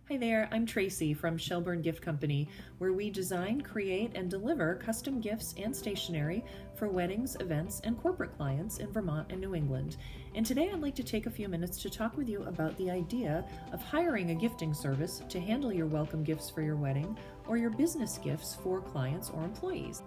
Hi there, I'm Tracy from Shelburne Gift Company, where we design, create, and deliver custom gifts and stationery for weddings, events, and corporate clients in Vermont and New England. And today I'd like to take a few minutes to talk with you about the idea of hiring a gifting service to handle your welcome gifts for your wedding or your business gifts for clients or employees.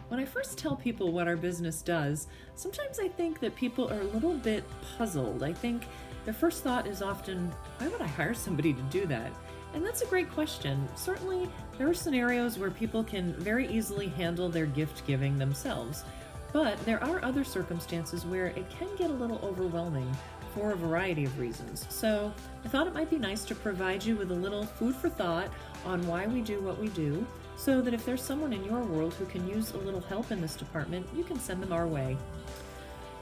When I first tell people what our business does, sometimes I think that people are a little bit puzzled. I think their first thought is often, why would I hire somebody to do that? And that's a great question. Certainly, there are scenarios where people can very easily handle their gift giving themselves. But there are other circumstances where it can get a little overwhelming for a variety of reasons. So I thought it might be nice to provide you with a little food for thought on why we do what we do, so that if there's someone in your world who can use a little help in this department, you can send them our way.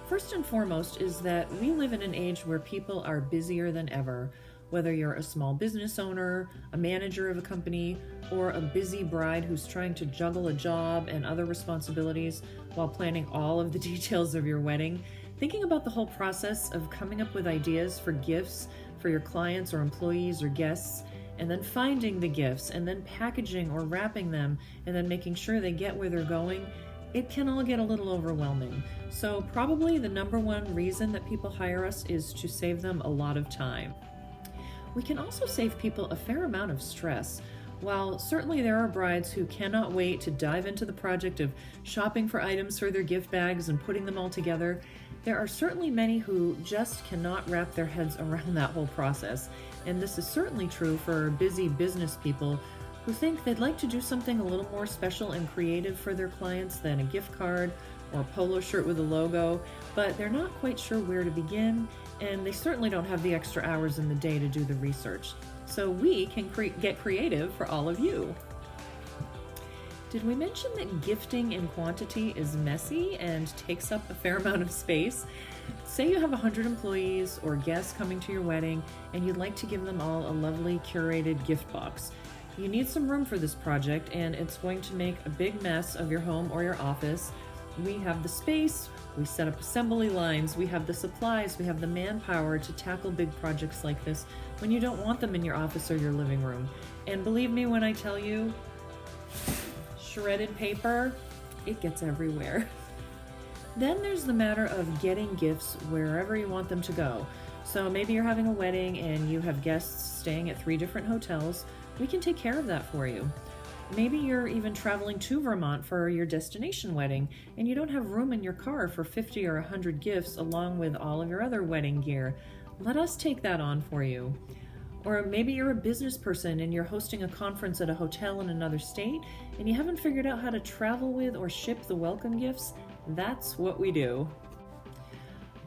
First and foremost is that we live in an age where people are busier than ever. Whether you're a small business owner, a manager of a company, or a busy bride who's trying to juggle a job and other responsibilities while planning all of the details of your wedding, thinking about the whole process of coming up with ideas for gifts for your clients or employees or guests, and then finding the gifts, and then packaging or wrapping them, and then making sure they get where they're going, it can all get a little overwhelming. So probably the number one reason that people hire us is to save them a lot of time. We can also save people a fair amount of stress. While certainly there are brides who cannot wait to dive into the project of shopping for items for their gift bags and putting them all together, there are certainly many who just cannot wrap their heads around that whole process. And this is certainly true for busy business people who think they'd like to do something a little more special and creative for their clients than a gift card or a polo shirt with a logo, but they're not quite sure where to begin, and they certainly don't have the extra hours in the day to do the research. So we can get creative for all of you. Did we mention that gifting in quantity is messy and takes up a fair amount of space? Say you have 100 employees or guests coming to your wedding and you'd like to give them all a lovely curated gift box. You need some room for this project, and it's going to make a big mess of your home or your office. We have the space, we set up assembly lines, we have the supplies, we have the manpower to tackle big projects like this when you don't want them in your office or your living room. And believe me when I tell you, shredded paper, it gets everywhere. Then there's the matter of getting gifts wherever you want them to go. So maybe you're having a wedding and you have guests staying at 3 different hotels. We can take care of that for you. Maybe you're even traveling to Vermont for your destination wedding and you don't have room in your car for 50 or 100 gifts along with all of your other wedding gear. Let us take that on for you. Or maybe you're a business person and you're hosting a conference at a hotel in another state and you haven't figured out how to travel with or ship the welcome gifts. That's what we do.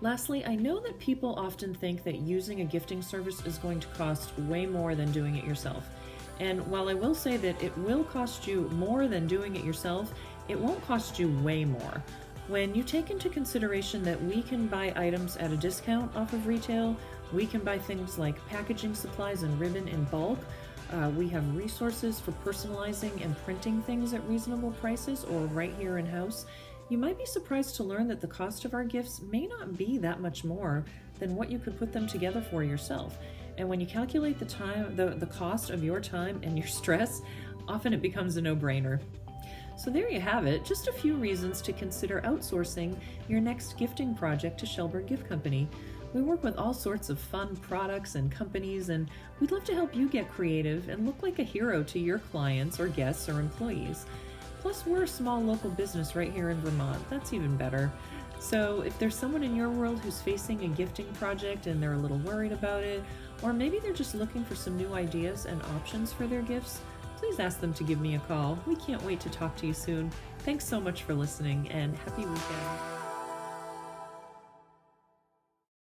Lastly, I know that people often think that using a gifting service is going to cost way more than doing it yourself. And while I will say that it will cost you more than doing it yourself, it won't cost you way more. When you take into consideration that we can buy items at a discount off of retail, we can buy things like packaging supplies and ribbon in bulk, we have resources for personalizing and printing things at reasonable prices or right here in-house, you might be surprised to learn that the cost of our gifts may not be that much more than what you could put them together for yourself. And when you calculate the cost of your time and your stress, often it becomes a no-brainer. So there you have it, just a few reasons to consider outsourcing your next gifting project to Shelburne Gift Company. We work with all sorts of fun products and companies, and we'd love to help you get creative and look like a hero to your clients or guests or employees. Plus, we're a small local business right here in Vermont. That's even better. So if there's someone in your world who's facing a gifting project and they're a little worried about it, or maybe they're just looking for some new ideas and options for their gifts, please ask them to give me a call. We can't wait to talk to you soon. Thanks so much for listening, and happy weekend.